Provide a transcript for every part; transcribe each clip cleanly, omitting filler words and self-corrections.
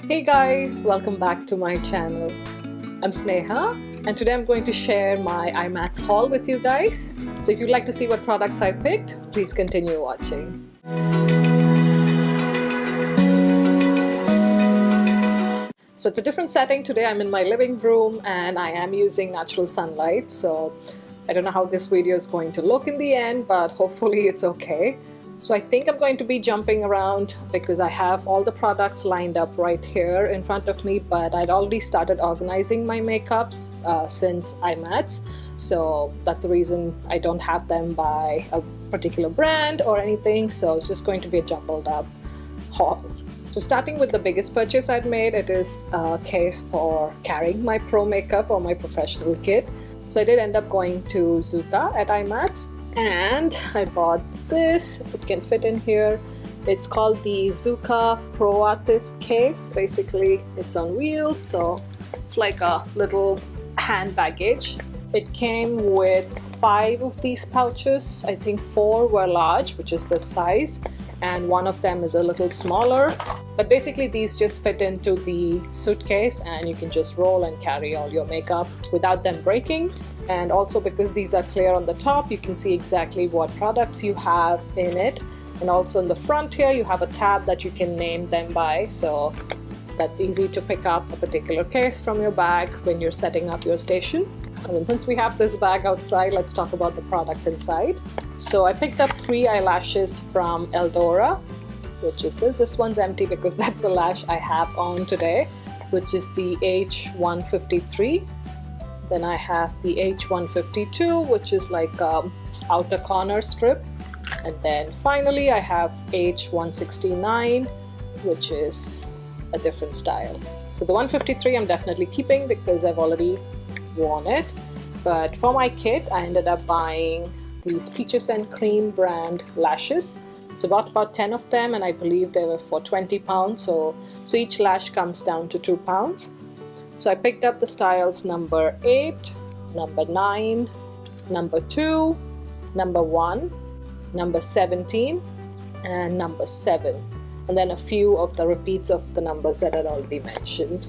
Hey guys, welcome back to my channel. I'm Sneha and today I'm going to share my IMATS haul with you guys. So if you'd like to see what products I picked, please continue watching. So it's a different setting. Today I'm in my living room and I am using natural sunlight. So I don't know how this video is going to look in the end, but hopefully it's okay. So I think I'm going to be jumping around because I have all the products lined up right here in front of me, but I'd already started organizing my makeups since IMATS. So that's the reason I don't have them by a particular brand or anything. So it's just going to be a jumbled up haul. So starting with the biggest purchase I'd made, it is a case for carrying my pro makeup or my professional kit. So I did end up going to Zuka at IMATS. And I bought this. It can fit in here. It's called the Zuka Pro Artist case. Basically it's on wheels, so it's like a little hand baggage. It came with 5 of these pouches. I think 4 were large, which is the size, and one of them is a little smaller. But basically these just fit into the suitcase and you can just roll and carry all your makeup without them breaking. And also because these are clear on the top, you can see exactly what products you have in it. And also in the front here, you have a tab that you can name them by. So that's easy to pick up a particular case from your bag when you're setting up your station. And since we have this bag outside, let's talk about the products inside. So I picked up 3 eyelashes from Eldora, which is this. This one's empty because that's the lash I have on today, which is the H153. Then I have the H152, which is like outer corner strip. And then finally I have H169, which is a different style. So the 153 I'm definitely keeping because I've already worn it. But for my kit, I ended up buying these Peaches and Cream brand lashes. So I bought about 10 of them and I believe they were for 20 pounds. So each lash comes down to 2 pounds. So I picked up the styles number 8, number 9, number 2, number 1, number 17, and number 7. And then a few of the repeats of the numbers that I'd already mentioned.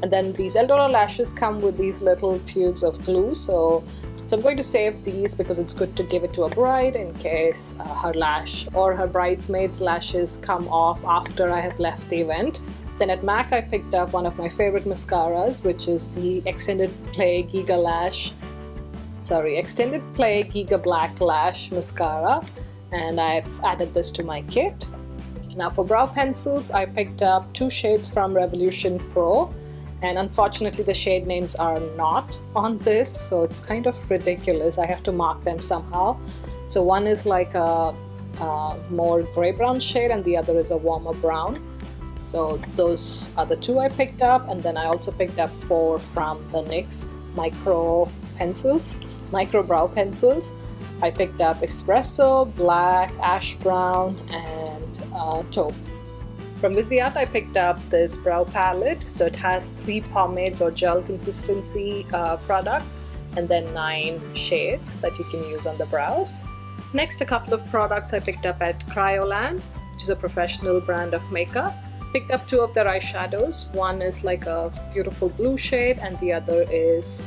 And then these Eldora lashes come with these little tubes of glue. So I'm going to save these because it's good to give it to a bride in case her lash or her bridesmaid's lashes come off after I have left the event. Then at MAC I picked up one of my favorite mascaras, which is the Extended Play Giga Black Lash Mascara, and I've added this to my kit. Now for brow pencils, I picked up 2 shades from Revolution Pro, and unfortunately the shade names are not on this, so it's kind of ridiculous. I have to mark them somehow. So one is like a more gray brown shade and the other is a warmer brown. So those are the 2 I picked up, and then I also picked up 4 from the NYX micro brow pencils. I picked up Espresso, Black, Ash Brown, and Taupe. From Viseart I picked up this brow palette. So it has 3 pomades or gel consistency products and then 9 shades that you can use on the brows. Next, a couple of products I picked up at Kryolan, which is a professional brand of makeup. Picked up 2 of their eyeshadows. One is like a beautiful blue shade and the other is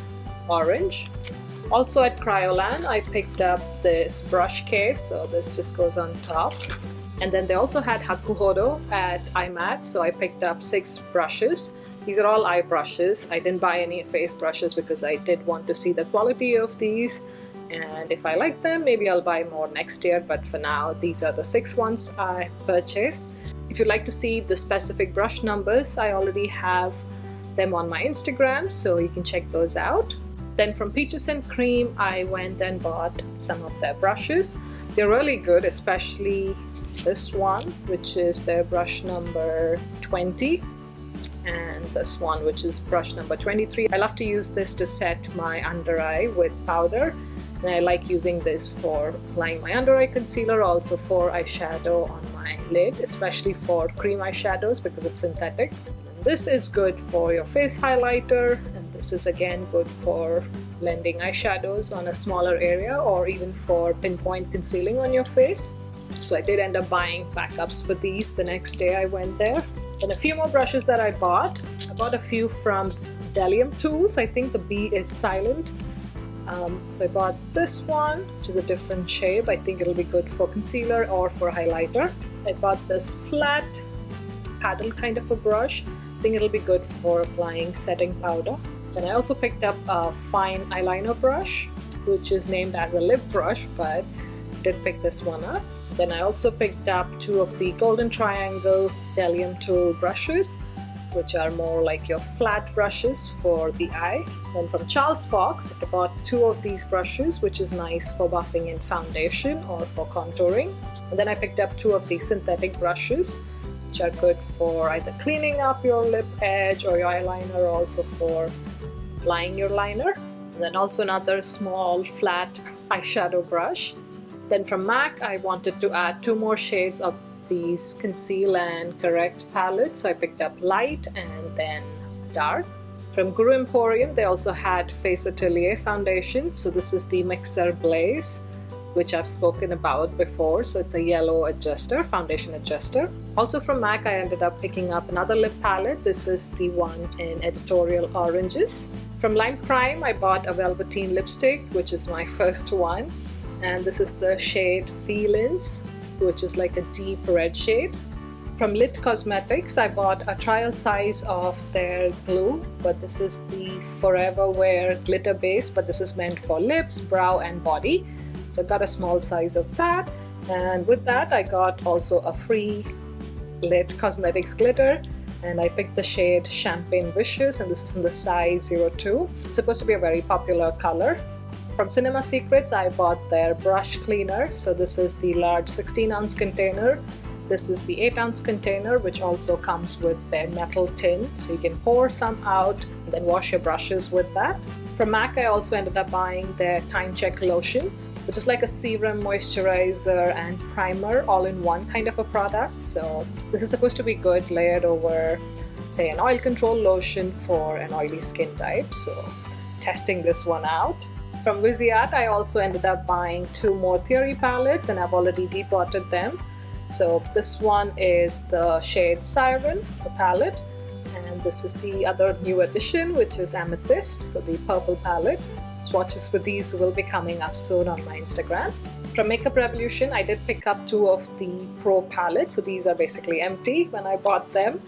orange. Also at Kryolan I picked up this brush case, so this just goes on top. And then they also had Hakuhodo at IMATS, so I picked up 6 brushes. These are all eye brushes. I didn't buy any face brushes because I did want to see the quality of these, and if I like them maybe I'll buy more next year, but for now these are the 6 ones I purchased. If you'd like to see the specific brush numbers, I already have them on my Instagram, so you can check those out. Then from Peaches and Cream I went and bought some of their brushes. They're really good, especially this one, which is their brush number 20, and this one, which is brush number 23. I love to use this to set my under eye with powder, and I like using this for applying my under eye concealer, also for eyeshadow on my lid, especially for cream eyeshadows because it's synthetic. This is good for your face highlighter, and this is again good for blending eyeshadows on a smaller area or even for pinpoint concealing on your face. So I did end up buying backups for these the next day I went there. Then a few more brushes that I bought a few from Delium Tools. I think the B is silent. So I bought this one, which is a different shape. I think it'll be good for concealer or for highlighter. I bought this flat paddle kind of a brush. I think it'll be good for applying setting powder. Then I also picked up a fine eyeliner brush, which is named as a lip brush, but I did pick this one up. Then I also picked up two of the Golden Triangle Delium Tool brushes, which are more like your flat brushes for the eye. Then from Charles Fox, I bought two of these brushes, which is nice for buffing in foundation or for contouring. And then I picked up two of these synthetic brushes, which are good for either cleaning up your lip edge or your eyeliner, or also for applying your liner. And then also another small flat eyeshadow brush. Then from MAC, I wanted to add two more shades of these Conceal and Correct palettes. So I picked up Light and then Dark. From Guru Emporium, they also had Face Atelier foundation. So this is the Mixer Blaze, which I've spoken about before. So it's a yellow adjuster, foundation adjuster. Also from MAC, I ended up picking up another lip palette. This is the one in Editorial Oranges. From Lime Crime, I bought a Velveteen Lipstick, which is my first one. And this is the shade Feelings, which is like a deep red shade. From Lit Cosmetics, I bought a trial size of their glue, but this is the Forever Wear glitter base, but this is meant for lips, brow and body. So I got a small size of that, and with that I got also a free Lit Cosmetics glitter, and I picked the shade Champagne Wishes, and this is in the size 02. It's supposed to be a very popular color. From Cinema Secrets, I bought their brush cleaner. So this is the large 16-ounce container. This is the 8-ounce container, which also comes with their metal tin. So you can pour some out and then wash your brushes with that. From MAC, I also ended up buying their Time Check lotion, which is like a serum, moisturizer and primer all in one kind of a product. So this is supposed to be good layered over, say, an oil control lotion for an oily skin type. So testing this one out. From Viseart, I also ended up buying two more Theory palettes, and I've already depotted them. So this one is the shade Siren, the palette, and this is the other new addition, which is Amethyst, so the purple palette. Swatches for these will be coming up soon on my Instagram. From Makeup Revolution, I did pick up two of the Pro palettes, so these are basically empty when I bought them.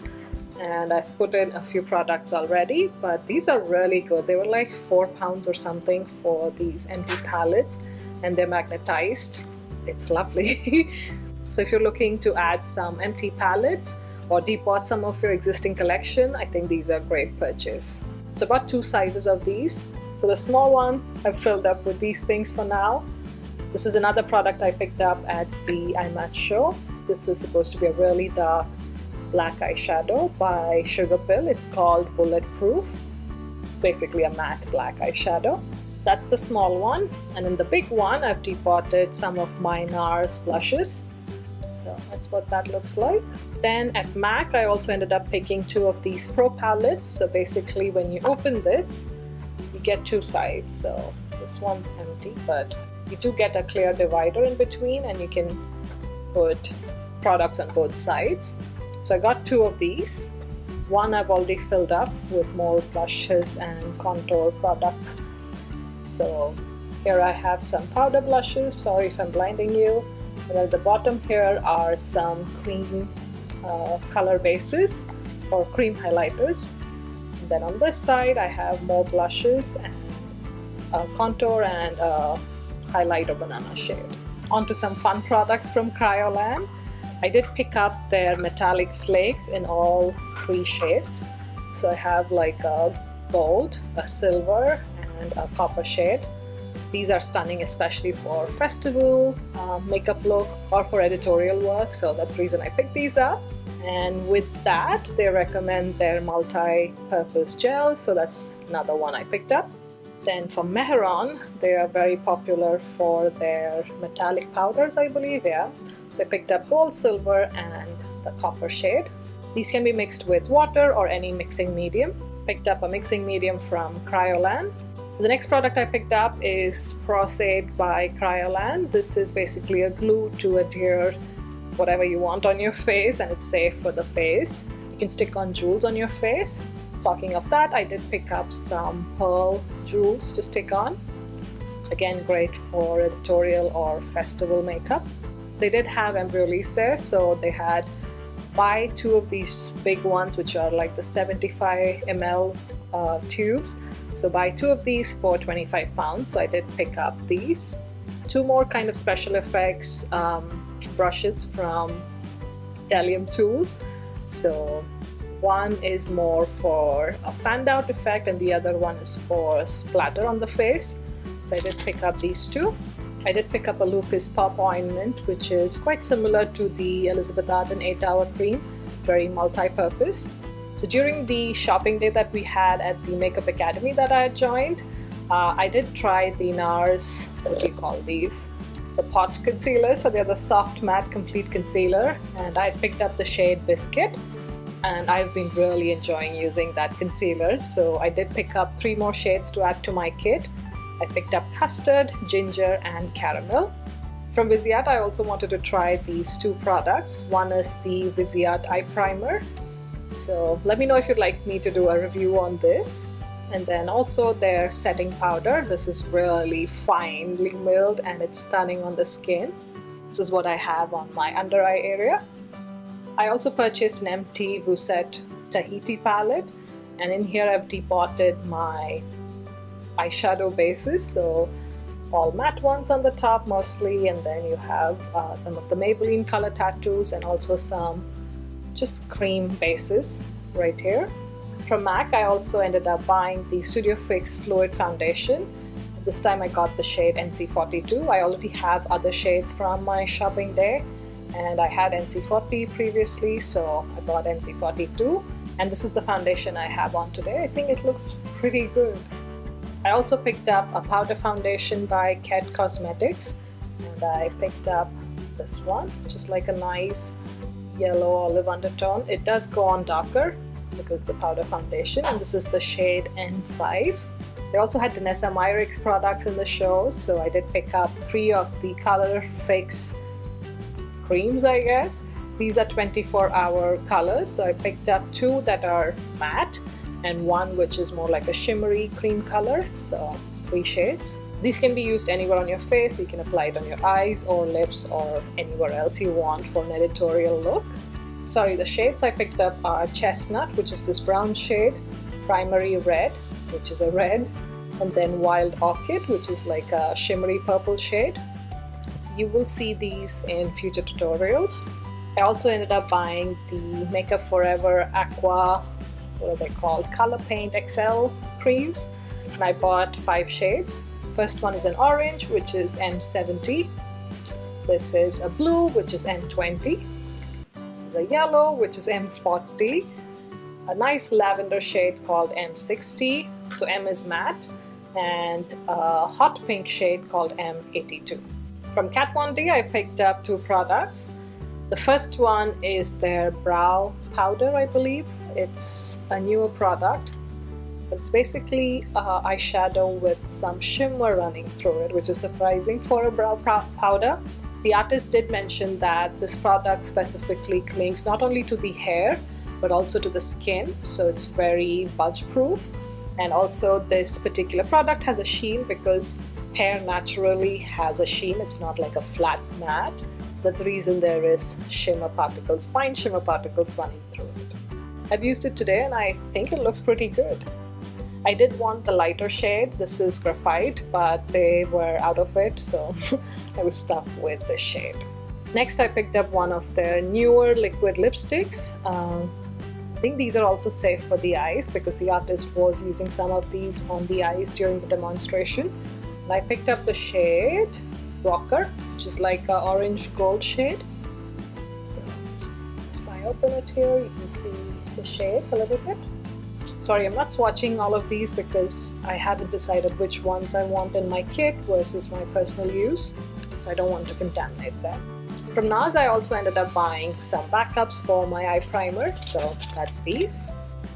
And I've put in a few products already, but these are really good. They were like £4 or something for these empty palettes, and they're magnetized. It's lovely. So if you're looking to add some empty palettes or depot some of your existing collection, I think these are a great purchase. So about two sizes of these. So the small one I've filled up with these things for now. This is another product I picked up at the IMATS show. This is supposed to be a really dark black eyeshadow by Sugar Pill. It's called Bulletproof. It's basically a matte black eyeshadow. That's the small one, and in the big one I've depotted some of my Nars blushes. So that's what that looks like. Then at MAC, I also ended up picking two of these Pro palettes. So basically when you open this, you get two sides. So this one's empty, but you do get a clear divider in between, and you can put products on both sides. So I got two of these. One I've already filled up with more blushes and contour products. So here I have some powder blushes. Sorry if I'm blinding you. And at the bottom here are some cream color bases or cream highlighters. And then on this side I have more blushes and contour and highlighter banana shade. On to some fun products from Kryolan. I did pick up their metallic flakes in all three shades. So I have like a gold, a silver, and a copper shade. These are stunning, especially for festival makeup look or for editorial work. So that's the reason I picked these up. And with that, they recommend their multi-purpose gel. So that's another one I picked up. Then from Mehron, they are very popular for their metallic powders, I believe, yeah. So I picked up gold, silver, and the copper shade. These can be mixed with water or any mixing medium. Picked up a mixing medium from Kryolan. So the next product I picked up is Prosade by Kryolan. This is basically a glue to adhere whatever you want on your face, and it's safe for the face. You can stick on jewels on your face. Talking of that, I did pick up some pearl jewels to stick on. Again, great for editorial or festival makeup. They did have embryollis there, so they had buy 2 of these big ones, which are like the 75 ml tubes. So buy 2 of these for 25 pounds. So I did pick up these. 2 more kind of special effects brushes from Delium Tools. So one is more for a fanned out effect and the other one is for splatter on the face. So I did pick up these 2. I did pick up a Lucas Pop ointment, which is quite similar to the Elizabeth Arden 8-hour cream, very multi-purpose. So during the shopping day that we had at the Makeup Academy that I had joined, I did try the Nars, what do you call these? The pot concealer. So they're the soft matte complete concealer, and I picked up the shade Biscuit, and I've been really enjoying using that concealer. So I did pick up 3 more shades to add to my kit. I picked up Custard, Ginger and Caramel. From Viseart, I also wanted to try these 2 products. One is the Viseart Eye Primer. So let me know if you'd like me to do a review on this. And then also their setting powder. This is really finely milled and it's stunning on the skin. This is what I have on my under eye area. I also purchased an empty Vuset Tahiti palette, and in here I've depotted my eyeshadow bases. So all matte ones on the top mostly, and then you have some of the Maybelline color tattoos and also some just cream bases right here. From MAC, I also ended up buying the Studio Fix Fluid Foundation. This time I got the shade NC42. I already have other shades from my shopping day, and I had NC40 previously, so I bought NC42. And this is the foundation I have on today. I think it looks pretty good. I also picked up a powder foundation by Kat Cosmetics, and I picked up this one, which is like a nice yellow olive undertone. It does go on darker because it's a powder foundation, and this is the shade N5. They also had Danessa Myricks products in the show, so I did pick up 3 of the Color Fix creams, I guess. These are 24-hour colors, so I picked up 2 that are matte and 1 which is more like a shimmery cream color, so 3 shades. These can be used anywhere on your face. You can apply it on your eyes or lips or anywhere else you want for an editorial look. Sorry, the shades I picked up are Chestnut, which is this brown shade, Primary Red, which is a red, and then Wild Orchid, which is like a shimmery purple shade. So you will see these in future tutorials. I also ended up buying the Makeup Forever Aqua, what are they called, Color Paint XL creams, and I bought 5 shades. First one is an orange, which is M70. This is a blue, which is M20. This is a yellow, which is M40. A nice lavender shade called M60, so M is matte, and a hot pink shade called M82. From KatVonD, I picked up 2 products. The first one is their brow powder, I believe. It's a newer product. It's basically eyeshadow with some shimmer running through it, which is surprising for a brow powder. The artist did mention that this product specifically clings not only to the hair but also to the skin, so it's very budge proof. And also this particular product has a sheen because hair naturally has a sheen. It's not like a flat matte, so that's the reason there is shimmer particles, fine shimmer particles running through it. I've used it today and I think it looks pretty good. I did want the lighter shade. This is Graphite, but they were out of it, so I was stuck with this shade. Next, I picked up one of their newer liquid lipsticks. I think these are also safe for the eyes because the artist was using some of these on the eyes during the demonstration. And I picked up the shade Rocker, which is like an orange gold shade. So if I open it here, you can see the shade a little bit. Sorry, I'm not swatching all of these because I haven't decided which ones I want in my kit versus my personal use, so I don't want to contaminate them. From Nars, I also ended up buying some backups for my eye primer, so that's these.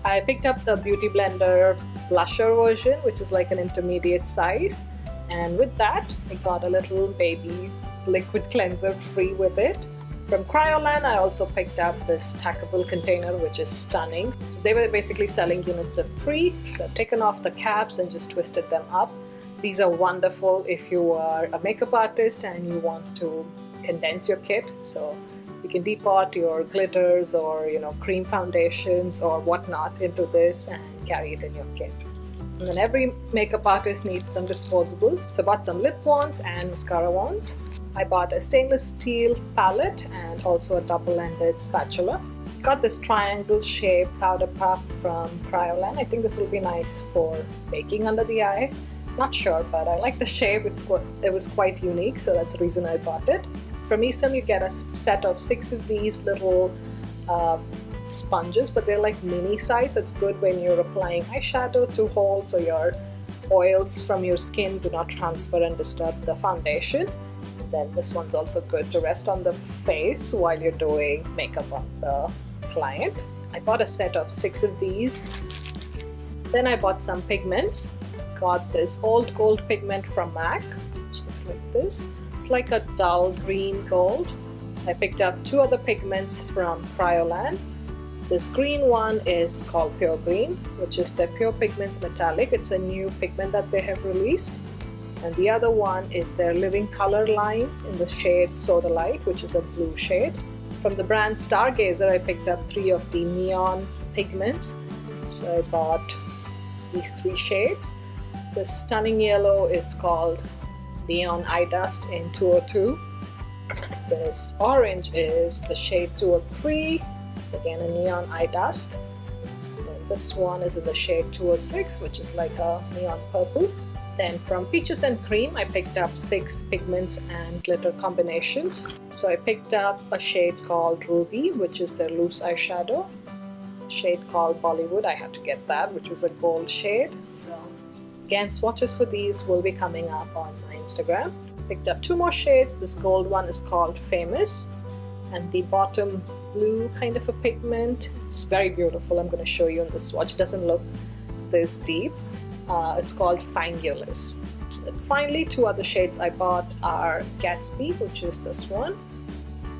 I picked up the Beauty Blender blusher version, which is like an intermediate size, and with that, I got a little baby liquid cleanser free with it. From Kryolan, I also picked up this stackable container, which is stunning. So they were basically selling units of 3. So I've taken off the caps and just twisted them up. These are wonderful if you are a makeup artist and you want to condense your kit. So you can depot your glitters or cream foundations or whatnot into this and carry it in your kit. And then every makeup artist needs some disposables. So I bought some lip wands and mascara wands. I bought a stainless steel palette and also a double-ended spatula. Got this triangle shaped powder puff from Kryolan. I think this will be nice for baking under the eye. Not sure, but I like the shape. It was quite unique, so that's the reason I bought it. From Isam, you get a set of 6 of these little sponges, but they're like mini size, so it's good when you're applying eyeshadow to hold so your oils from your skin do not transfer and disturb the foundation. Then this one's also good to rest on the face while you're doing makeup on the client. I bought a set of 6 of these. Then I bought some pigments. Got this old gold pigment from MAC, which looks like this. It's like a dull green gold. I picked up 2 other pigments from Kryolan. This green one is called Pure Green, which is the Pure Pigments Metallic. It's a new pigment that they have released. And the other one is their Living Color line in the shade Soda Light, which is a blue shade. From the brand Stargazer, I picked up 3 of the neon pigments. So I bought these 3 shades. The stunning yellow is called Neon Eye Dust in 202. This orange is the shade 203. It's again a neon eye dust. And this one is in the shade 206, which is like a neon purple. Then from Peaches and Cream, I picked up 6 pigments and glitter combinations. So I picked up a shade called Ruby, which is their loose eyeshadow. A shade called Bollywood, I had to get that, which was a gold shade. So again, swatches for these will be coming up on my Instagram. Picked up 2 more shades. This gold one is called Famous, and the bottom blue kind of a pigment. It's very beautiful. I'm going to show you in the swatch. It doesn't look this deep. It's called Fangulous. And finally, 2 other shades I bought are Gatsby, which is this one,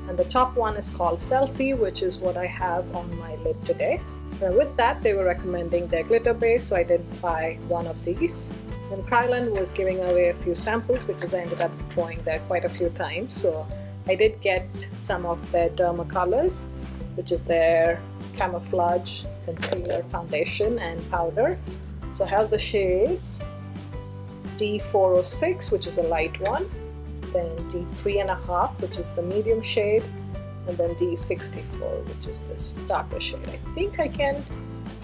and the top one is called Selfie, which is what I have on my lid today. Now with that, they were recommending their glitter base, so I did buy 1 of these. And Kryolan was giving away a few samples because I ended up going there quite a few times. So I did get some of their Derma Colors, which is their camouflage concealer, foundation and powder. So I have the shades D406, which is a light one, then D3.5, which is the medium shade, and then D64, which is this darker shade. I think I can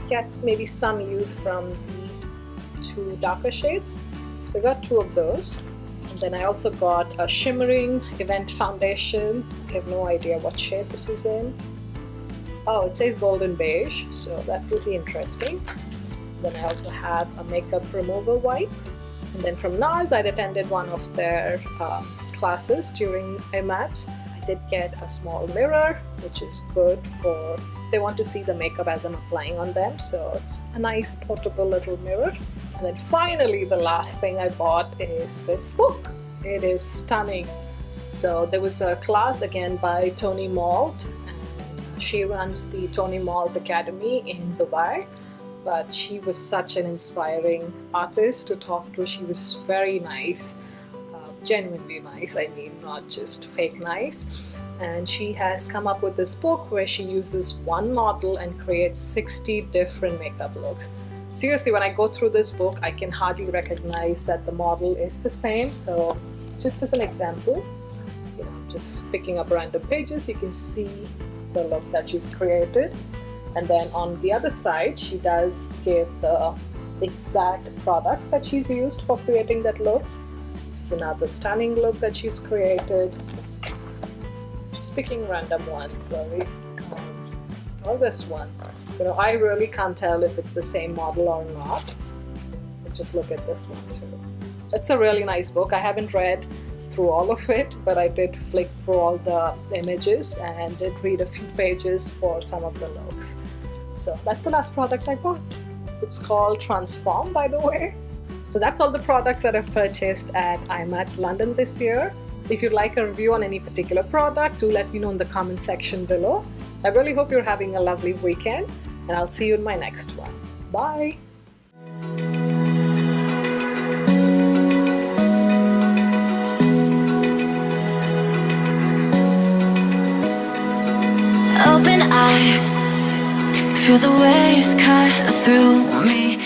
get maybe some use from the 2 darker shades. So I got 2 of those. And then I also got a shimmering event foundation. I have no idea what shade this is in. Oh, it says golden beige, so that will be interesting. Then I also have a makeup remover wipe. And then from Nars, I'd attended one of their classes during IMATS. I did get a small mirror, which is good for they want to see the makeup as I'm applying on them. So it's a nice portable little mirror. And then finally, the last thing I bought is this book. It is stunning. So there was a class again by Tony Malt, and she runs the Tony Malt Academy in Dubai. But she was such an inspiring artist to talk to. She was very nice, genuinely nice, I mean, not just fake nice. And she has come up with this book where she uses 1 model and creates 60 different makeup looks. Seriously, when I go through this book, I can hardly recognize that the model is the same. So just as an example, just picking up random pages, you can see the look that she's created. And then on the other side, she does give the exact products that she's used for creating that look. This is another stunning look that she's created. Just picking random ones, sorry. Or this one. I really can't tell if it's the same model or not. But just look at this one too. It's a really nice book. I haven't read through all of it, but I did flick through all the images and did read a few pages for some of the looks. So that's the last product I bought. It's called Transform, by the way. So that's all the products that I've purchased at IMATS London this year. If you'd like a review on any particular product, do let me know in the comment section below. I really hope you're having a lovely weekend, and I'll see you in my next one. Bye! Open eye, feel the waves cut through me.